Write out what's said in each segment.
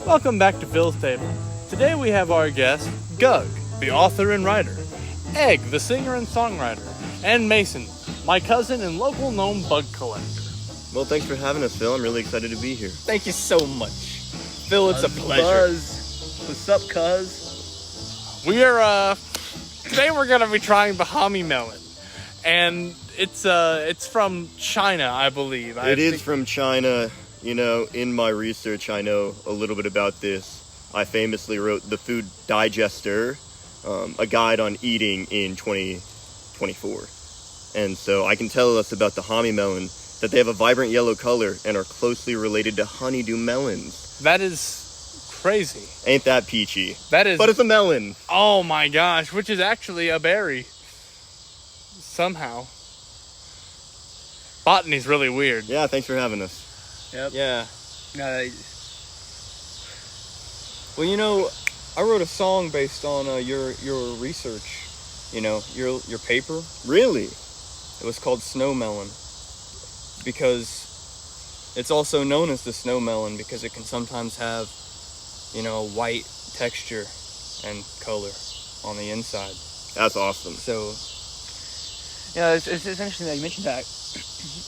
Welcome back to Phil's Table. Today we have our guest, Gug, the author and writer, Egg, the singer and songwriter, and Mason, my cousin and local gnome bug collector. Well, thanks for having us, Phil. I'm really excited to be here. Thank you so much. Phil, it's a pleasure. Buzz. What's up, cuz? Today we're gonna be trying the Hami Melon. And it's from China, I believe. It is from China. You know, in my research, I know a little bit about this. I famously wrote The Food Digester, a guide on eating in 2024. And so I can tell us about the Hami melon that they have a vibrant yellow color and are closely related to honeydew melons. That is crazy. Ain't that peachy? That is. But it's a melon. Oh my gosh, which is actually a berry. Somehow. Botany's really weird. Yeah, thanks for having us. Yep. Yeah. No, Well, you know, I wrote a song based on your research. You know, your paper. Really? It was called Snow Melon because it's also known as the snow melon because it can sometimes have, you know, a white texture and color on the inside. That's awesome. So, yeah, it's interesting that you mentioned that,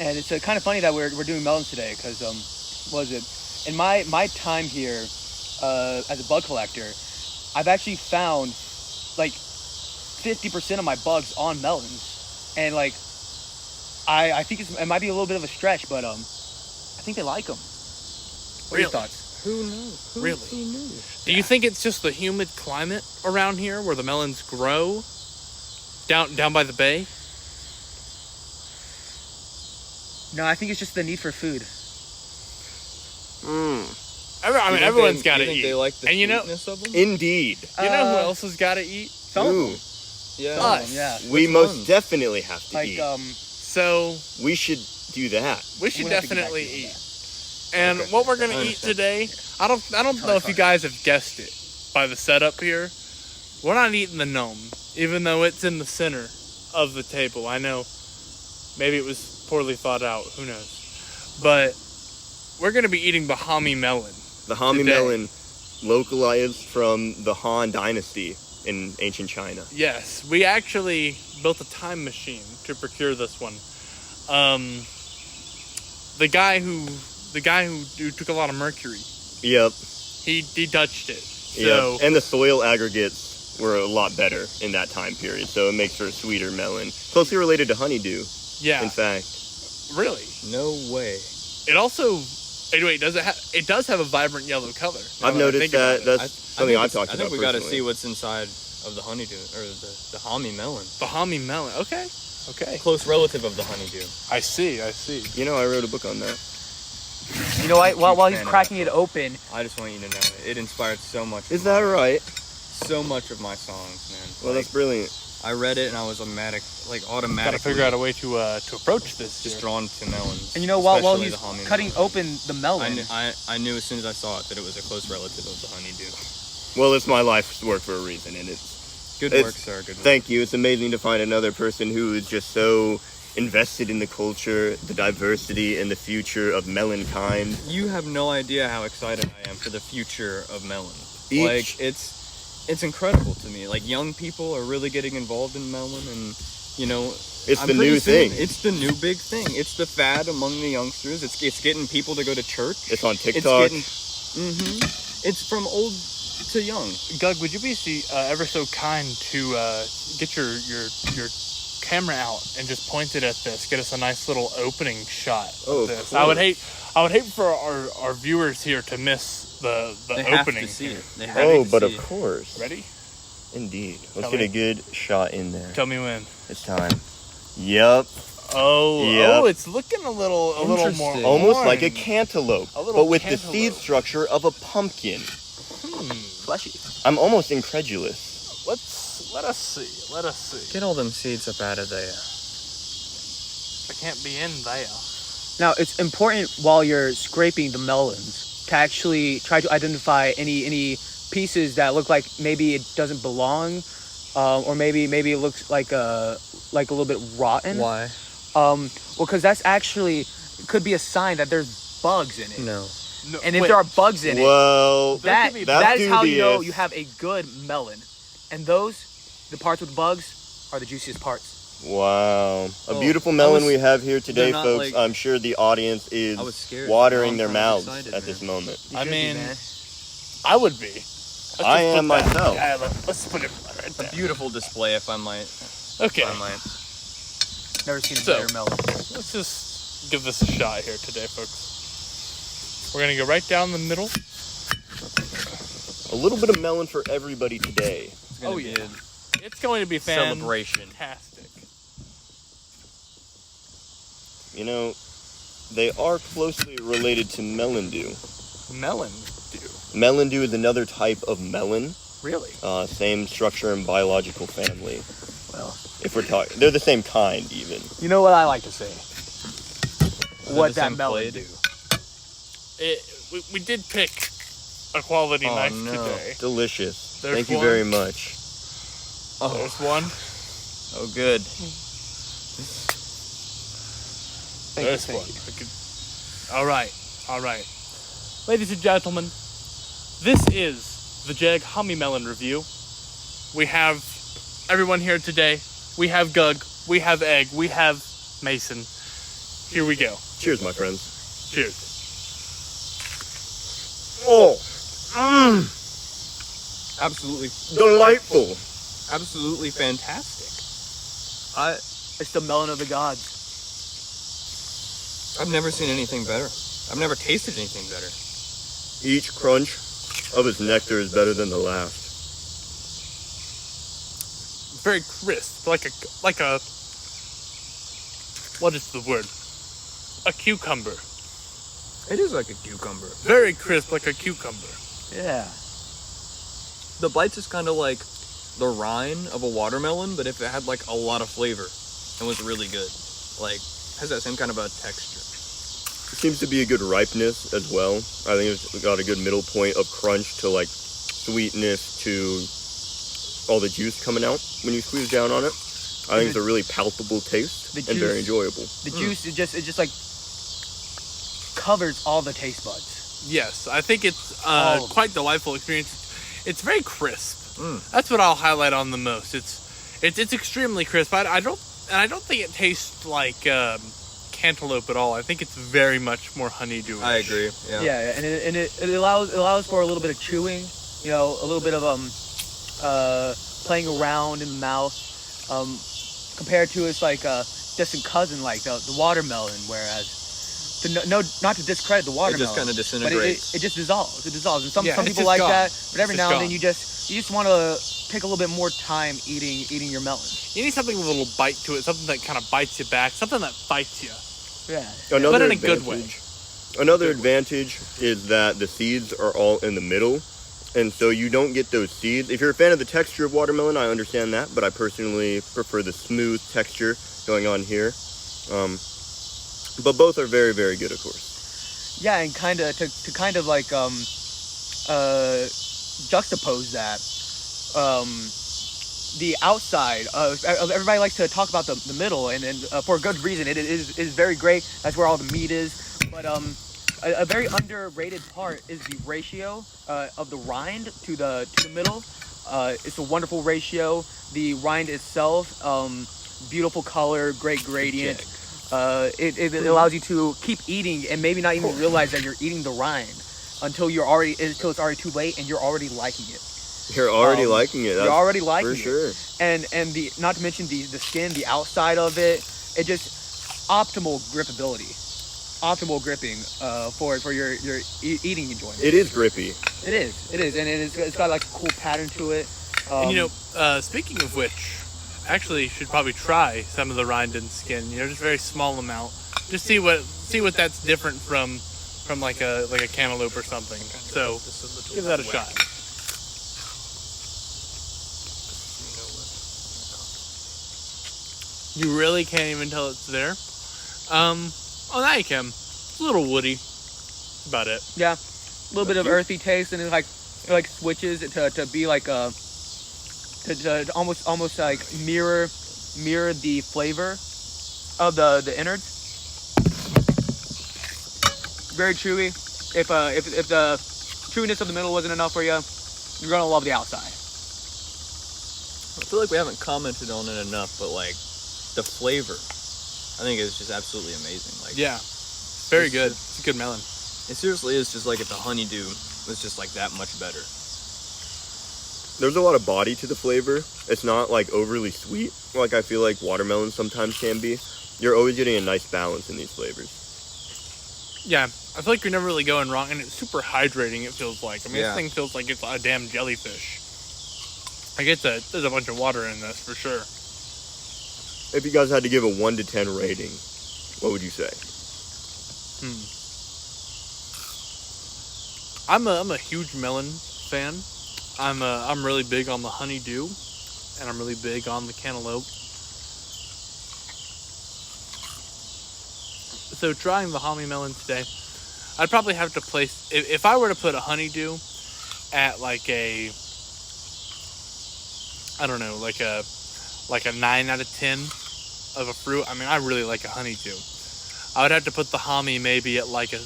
and it's kind of funny that we're doing melons today because what was it? In my time here as a bug collector, I've actually found like 50% of my bugs on melons, and like I think it might be a little bit of a stretch, but I think they like them. What are your thoughts? who knows? Who knew? Do you think it's just the humid climate around here where the melons grow? Down by the bay? No, I think it's just the need for food. Everyone's got to eat. They like the and sweetness of them? Indeed. You know who else has got to eat? Some of Ooh. them. Yeah. Some of them, yeah. We Which most ones? definitely have to Like eat. So We should do that. we should We'll have to get back definitely to eat. that. And Okay. what we're gonna I eat understand. today, I don't know if you guys have guessed it by the setup here. We're not eating the gnome, even though it's in the center of the table. I know maybe it was poorly thought out. Who knows? But we're gonna be eating the Hami melon. The Hami Today. melon, localized from the Han Dynasty in ancient China. Yes, we actually built a time machine to procure this one. The guy who took a lot of mercury, Yep. he touched it. So Yep. And the soil aggregates were a lot better in that time period, so it makes for a sweeter melon. Closely related to honeydew, yeah, in fact. really. No way. It also, anyway, it does have a vibrant yellow color. now I've that I noticed think about that. it. That's something I've talked I about think we got to personally. see what's inside of the honeydew or the Hami melon. The Hami melon. Okay. Close relative of the honeydew. I see. You know, I wrote a book on that. You know, while he's fan of cracking that it open, I just want you to know it inspired so much. Is that right? So much of my songs, man. Well, Like, that's brilliant. I read it and I was automatically Got to figure out a way to approach this. just here. drawn to melons. and you know, while especially he's the Hami cutting melon. open the melon, I knew as soon as I saw it that it was a close relative of the honeydew. Well, it's my life's work for a reason, and it's... Good It's- work, sir. Good work. Thank you. It's amazing to find another person who is just so invested in the culture, the diversity, and the future of melonkind. You have no idea how excited I am for the future of melon. Each- Like it's incredible to me. Like young people are really getting involved in melon, and you know, It's I'm the pretty new soon- thing. It's the new big thing. It's the fad among the youngsters. It's getting people to go to church. It's on It's TikTok. getting. It's from old to young. Gug, would you be ever so kind to get your camera out and just point it at this? Get us a nice little opening shot Oh, of of this. course. I would hate for our viewers here to miss the They have opening. to see here. it. They have Oh, to but see of it. course. Ready? Indeed. Let's Tell get me. a good shot in there. Tell me when. It's time. Yep. Oh, it's looking a little more Interesting. Almost like a orange. cantaloupe, A little but with cantaloupe. the seed structure of a pumpkin. fleshy. I'm almost incredulous. Let us see. Get all them seeds up out of there. I can't be in there. Now, it's important while you're scraping the melons to actually try to identify any pieces that look like maybe it doesn't belong, or maybe it looks like a little bit rotten. Why? Well, because that's actually could be a sign that there's bugs in it. No. No, and if wait. there are bugs in it, Well, that could be that is how you know dubious. you have a good melon. And the parts with bugs, are the juiciest parts. wow. A Oh, beautiful I melon was- we have here today, they're not, folks. like- I'm sure the audience is I was scared. watering Now their I'm kinda mouths excited, at this man. moment. You I should be, mean, man. I would be. Let's I just am put that- myself. Yeah, let's put it right A there. beautiful display, if I might. Okay, If I might. Never seen a So- better melon. let's just give this a shot here today, folks. We're gonna go right down the middle. A little bit of melon for everybody today. It's gonna Oh, be yeah. a It's going to be celebration. fantastic. You know, they are closely related to melon dew. Melon dew. Melon dew is another type of melon. Really? Same structure and biological family. Well, If we're talking, they're the same kind, even. you know what I like to say. What the that same melon blade? do. We did pick a quality Oh, knife no. today. Delicious. There's Thank you one. very much. Oh, There's one. oh, good. There's one. All right. Ladies and gentlemen, this is the Jegg Hami Melon review. We have everyone here today. We have Gug. We have Egg. We have Mason. Here we go. Cheers, my friends. Cheers. Oh, Absolutely, delightful. absolutely fantastic. It's the melon of the gods. I've never seen anything better. I've never tasted anything better. Each crunch of its nectar is better than the last. Very crisp, like a. What is the word? A cucumber. It is like a cucumber. Very crisp, like a cucumber. Yeah. The bite's is kind of like the rind of a watermelon, but if it had like a lot of flavor and was really good. Like, has that same kind of a texture. It seems to be a good ripeness as well. I think it's got a good middle point of crunch to like sweetness to all the juice coming out when you squeeze down on it. I think it's a really palpable taste The and very juice- enjoyable. The juice, it just like covers all the taste buds. Yes, I think it's Oh. quite delightful experience. It's very crisp. Mm. That's what I'll highlight on the most. It's extremely crisp. I don't think it tastes like cantaloupe at all. I think it's very much more honeydew. I agree. Yeah. Yeah, and it allows for a little bit of chewing, you know, a little bit of playing around in the mouth, compared to its like distant cousin like the watermelon. Whereas, not to discredit the watermelon, just kinda but disintegrates. it just dissolves. It dissolves, and some Yeah, it's people just like gone. that. But every It's now just and then gone. you just want to take a little bit more time eating your melon. You need something with a little bite to it, something that kind of bites you back, something that bites you. Yeah. Another But in a good way. Another advantage is that the seeds are all in the middle, and so you don't get those seeds. If you're a fan of the texture of watermelon, I understand that, but I personally prefer the smooth texture going on here. But both are very, very good, of course. Yeah, and kind of to kind of like juxtapose that, the outside of everybody likes to talk about the middle, and for a good reason. It is very great. That's where all the meat is. But a very underrated part is the ratio of the rind to the middle. It's a wonderful ratio. The rind itself, beautiful color, great gradient. It allows you to keep eating and maybe not even realize that you're eating the rind until it's already too late and you're already liking it. You're already liking it. You're already liking for sure. it. And the not to mention the skin, the outside of it, it just optimal grippability, optimal gripping for your eating enjoyment. It is grippy. It is, and it's got like a cool pattern to it. And speaking of which, actually should probably try some of the rind and skin. Just a very small amount. Just see what that's different from like a cantaloupe or something. So give that a shot. You really can't even tell it's there. Oh, now you can. It's a little woody. That's about it. Yeah, a little bit of earthy taste, and it like switches to be like to almost like mirror the flavor of the innards. Very chewy, if the chewiness of the middle wasn't enough for you, you're gonna love the outside. I feel like we haven't commented on it enough, but like the flavor, I think it's just absolutely amazing. Like, Yeah, very good. It's a good melon. it seriously is just like if the honeydew was just like that much better. There's a lot of body to the flavor. It's not like overly sweet, like I feel like watermelon sometimes can be. You're always getting a nice balance in these flavors. Yeah, I feel like you're never really going wrong, and it's super hydrating. It feels like. I mean, Yeah. this thing feels like it's a damn jellyfish. Like there's a bunch of water in this for sure. If you guys had to give a 1 to 10 rating, what would you say? I'm a huge melon fan. I'm really big on the honeydew, and I'm really big on the cantaloupe. So trying the Hami Melon today, I'd probably have to place, if I were to put a honeydew at like a, I don't know, like a 9 out of 10 of a fruit. I mean, I really like a honeydew. I would have to put the Hami maybe at like a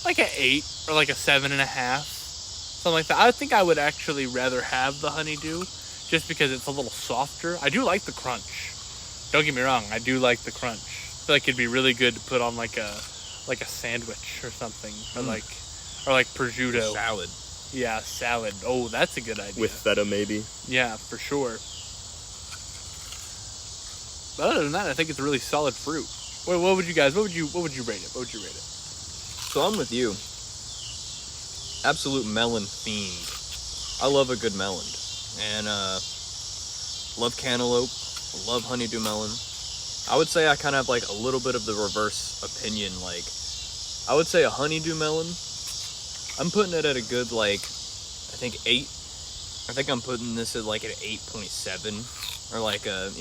8 or like a 7.5, something like that. I think I would actually rather have the honeydew just because it's a little softer. I do like the crunch. Don't get me wrong, I do like the crunch. I feel like it'd be really good to put on like a sandwich or something, or like prosciutto. Salad. Yeah, salad. Oh, that's a good idea. With feta, maybe? Yeah, for sure. But other than that, I think it's a really solid fruit. What would you rate it? What would you rate it? So I'm with you. Absolute melon fiend. I love a good melon. And love cantaloupe. Love honeydew melon. I would say I kind of have like a little bit of the reverse opinion. Like, I would say a honeydew melon, I'm putting it at a good, like, I think 8. I think I'm putting this at like an 8.7. Or like a,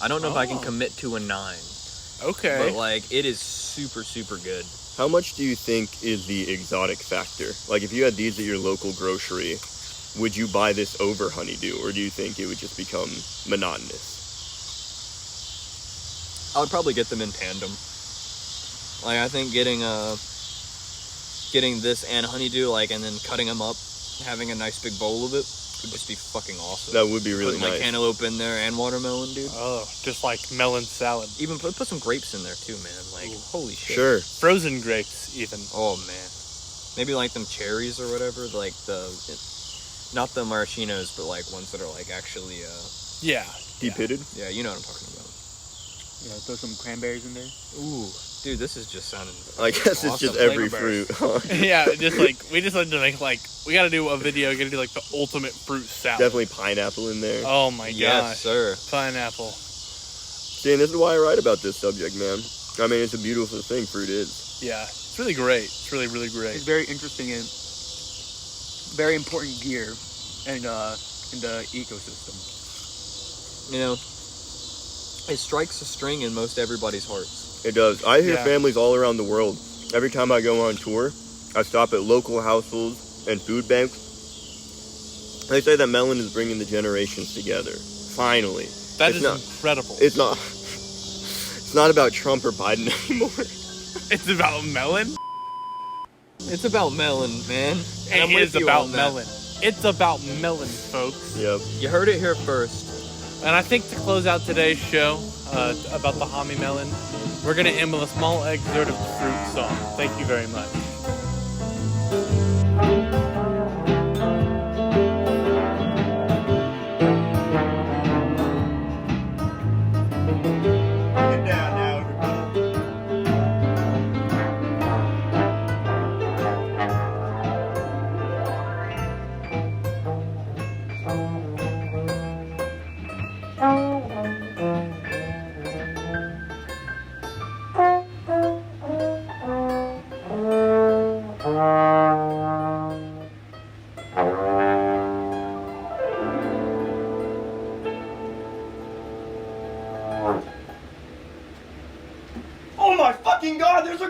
I don't know if I can commit to a 9. Okay. But like, it is super, super good. How much do you think is the exotic factor? Like, if you had these at your local grocery, would you buy this over honeydew, or do you think it would just become monotonous? I would probably get them in tandem. Like, I think getting this and honeydew, like, and then cutting them up, having a nice big bowl of it, would just be fucking awesome. That would be really Putting, nice. like, cantaloupe in there and watermelon, dude. Oh, just like melon salad. Even put some grapes in there too, man. Like, holy shit. Sure. Frozen grapes, even. Oh man, maybe like them cherries or whatever. Like not the maraschinos, but like ones that are like actually. Yeah. Deep-pitted? Yeah, you know what I'm talking about. Yeah, throw some cranberries in there. Ooh, dude, this is just sounding. I guess it's awesome. just every Flavor fruit, huh? Yeah, just like, we just like to make like, we gotta do a video, gotta do like the ultimate fruit salad. Definitely pineapple in there. Oh my gosh. Yes, sir. Pineapple. See, and this is why I write about this subject, man. I mean, it's a beautiful thing, fruit is. Yeah, it's really great. It's really, really great. It's very interesting and very important gear in the ecosystem. You know, it strikes a string in most everybody's hearts. It does. I hear Yeah. families all around the world. Every time I go on tour, I stop at local households and food banks. They say that melon is bringing the generations together. Finally. That It's is not- incredible. It's not about Trump or Biden anymore. It's about melon. It's about melon, man. And I'm It with is you about on that. melon. It's about melon, folks. Yep. You heard it here first. And I think to close out today's show about the Hami Melon, we're going to end with a small excerpt of the fruit song. Thank you very much. Oh my fucking god, there's a